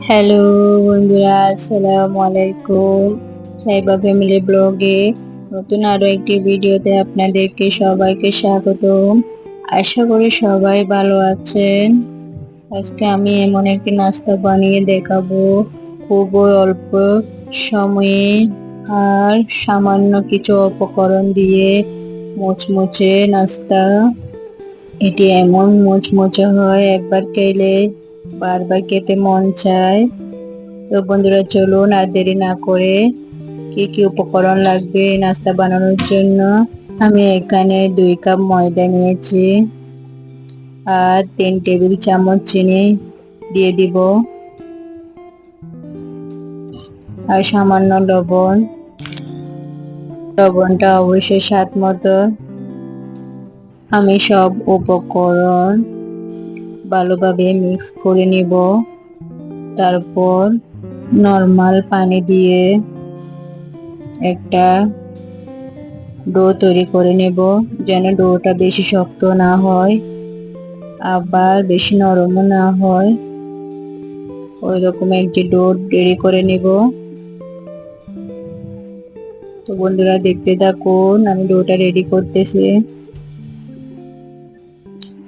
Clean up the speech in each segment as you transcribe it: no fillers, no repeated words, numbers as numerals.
Hello বন্ধুরা, আসসালামু আলাইকুম। সাইবা ফ্যামিলি ব্লগে নতুন আরো একটি ভিডিওতে আপনাদেরকে সবাইকে স্বাগতম। আশা করি সবাই ভালো আছেন। আজকে আমি এমন একটি নাস্তা বানিয়ে দেখাবো, খুবই অল্প সময়ে আর সামান্য কিছু উপকরণ দিয়ে মুচমুচে নাস্তা। এটি এমন মুচমুচে হয়, একবার খেলে বারবার খেতে মন চায়। তো বন্ধুরা, চলুন আর দেরি না করে কি কি উপকরণ লাগবে এই নাস্তা বানানোর জন্য। আমি এখানে 2 কাপ ময়দা নিয়েছি আর 3 টেবিল চামচ চিনি দিয়ে দিব আর সামান্য লবণ। লবণটা অবশ্যই স্বাদ মতো। আমি সব উপকরণ ভালোভাবে মিক্স করে নিব, তারপর নরমাল পানি দিয়ে একটা ডো তৈরি করে নেব, যেন ডোটা বেশি শক্ত না হয় আবার বেশি নরমও না হয়। ওই রকম একটি ডো রেডি করে নেব। তো বন্ধুরা, দেখতে থাকুন আমি ডোটা রেডি করতেছি।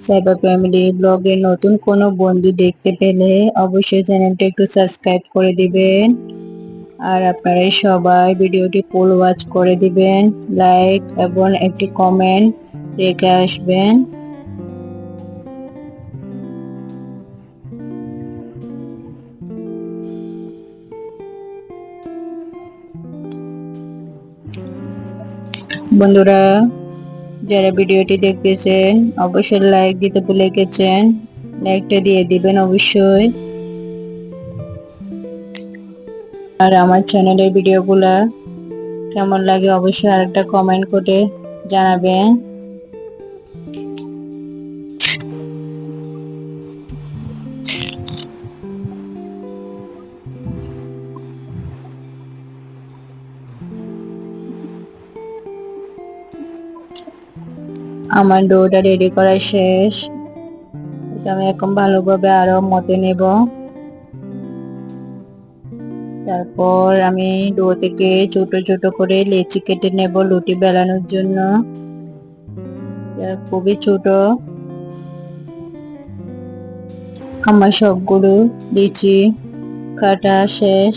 সাইবা ফ্যামিলি ব্লগের নতুন কোনো বন্ধু দেখতে পেলে অবশ্যই চ্যানেলটা একটু সাবস্ক্রাইব করে দিবেন। আর আপনারা সবাই ভিডিওটি ফুল ওয়াচ করে দিবেন, লাইক এবং একটি কমেন্ট রেখে আসবেন। বন্ধুরা, যারা ভিডিওটি দেখতেছেন অবশ্যই লাইক দিতে ভুলে গেছেন, লাইকটা দিয়ে দিবেন অবশ্যই। আর আমার চ্যানেলের ভিডিওগুলা কেমন লাগে অবশ্যই আরেকটা কমেন্ট করে জানাবেন। আমার ডোটা রেডি করা শেষ। আমি এখন ভালোভাবে আরো মতে নেব। তারপর আমি ডো থেকে ছোট ছোট করে লেচি কেটে নেব রুটি বেলানোর জন্য। খুবই ছোট। আমার সবগুলো লিচি কাটা শেষ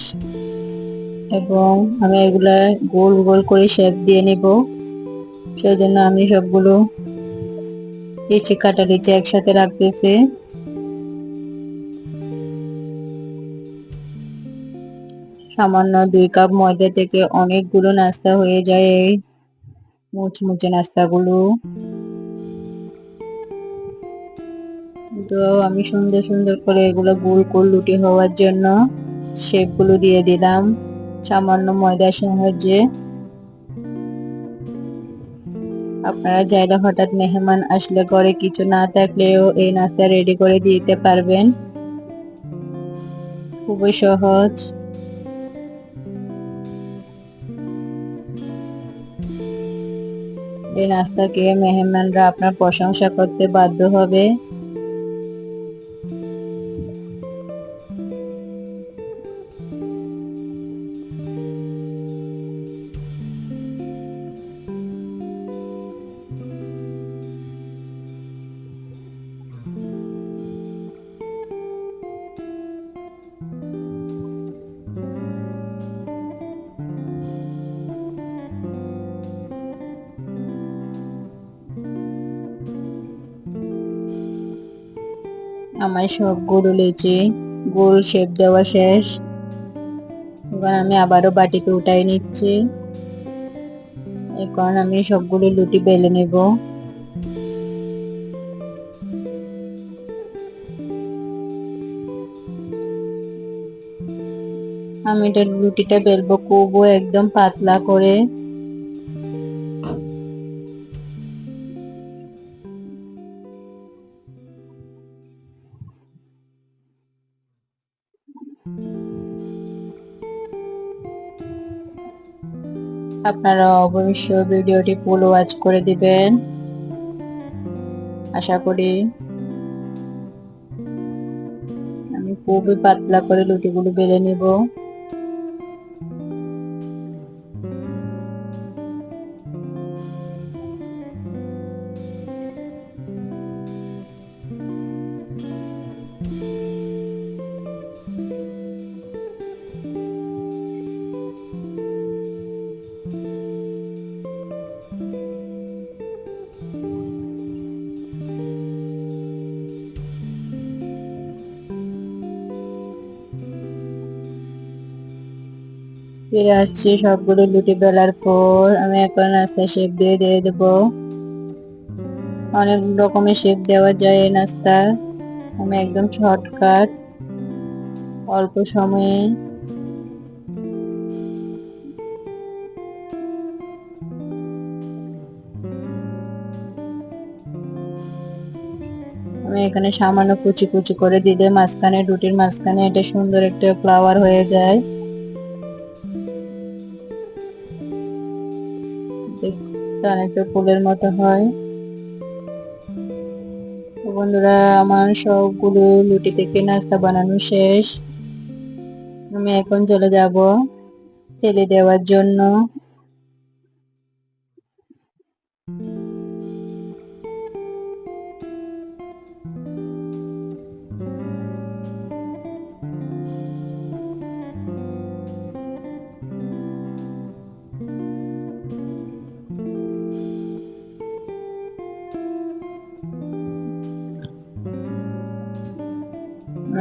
এবং আমি এগুলা গোল গোল করে শেপ দিয়ে নিব। সেজন্য আমি সবগুলো লিচি কাটা লিচি একসাথে রাখতেছি। সামান্য 2 কাপ ময়দা থেকে অনেকগুলো নাস্তা হয়ে যায় এই মুচমুচে নাস্তাগুলো। তো আমি সুন্দর সুন্দর করে এগুলো গোল গোল রুটি হওয়ার জন্য শেপ গুলো দিয়ে দিলাম সামান্য ময়দার সাহায্যে। আপনারা চাইলে হঠাৎ মেহমান আসলে ঘরে কিছু না থাকলেও এই নাস্তা রেডি করে দিতে পারবেন, খুবই সহজ। এই নাস্তা খেয়ে মেহমানরা আপনার প্রশংসা করতে বাধ্য হবে। আমার সবগুলো লিচি গোল শেপ দেওয়া শেষ। এবার আমি আবারও বাটিতে উঠাই নিচ্ছি। এখন আমি সবগুলো লুটি বেলে নেব। আমি এটা রুটিটা বেলবো খুবই একদম পাতলা করে। আপনারা অবশ্যই ভিডিওটি ফুল ওয়াচ করে দিবেন। আশা করি আমি খুবই পাতলা করে লুটিগুলো বেলে নিব। ফিরে আসছি সবগুলো লুটি বেলার পর আমি এখন নাস্তা শেপ দিয়ে দেবো। অনেক রকমের শেপ দেওয়া যায় এই নাস্তা। আমি একদম শর্টকাট অল্প সময়ে আমি এখানে সামান্য কুচি কুচি করে দিলে মাঝখানে রুটির মাঝখানে এটা সুন্দর একটা ফ্লাওয়ার হয়ে যায়, দেখতে অনেকটা ফুলের মতো হয়। বন্ধুরা, আমার সবগুলো লুটি থেকে নাস্তা বানানো শেষ। আমি এখন চলে যাব তেলে দেওয়ার জন্য।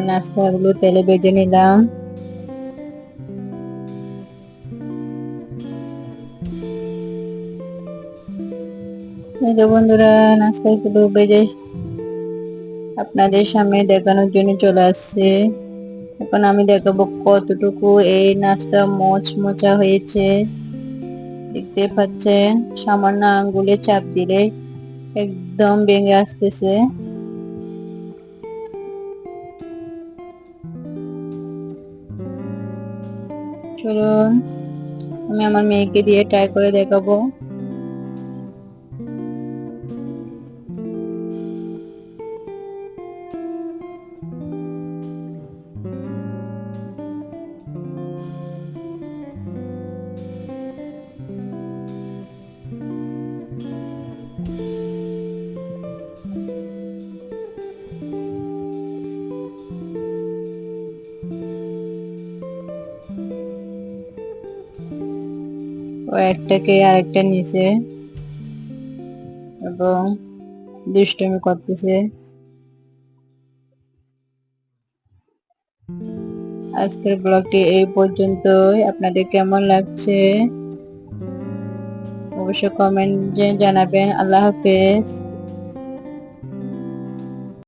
নাস্তাগুলো তেলে ভেজে নিলাম। এই যে বন্ধুরা, নাস্তাগুলো ভেজে আপনাদের সামনে দেখানোর জন্য চলে আসছে। এখন আমি দেখাবো কতটুকু এই নাস্তা মচমচা হয়েছে। দেখতে পাচ্ছেন, সামান্য আঙ্গুলে চাপ দিলে একদম ভেঙে আসতেছে। চলুন আমি আমার মেয়েকে দিয়ে ট্রাই করে দেখাবো। ও একটাকে আরেকটা নিচে এবং দুষ্টুমি করতেছে। আজকের ব্লগটি এই পর্যন্তই। আপনাদের কেমন লাগছে অবশ্যই কমেন্টে জানাবেন। আল্লাহ হাফেজ।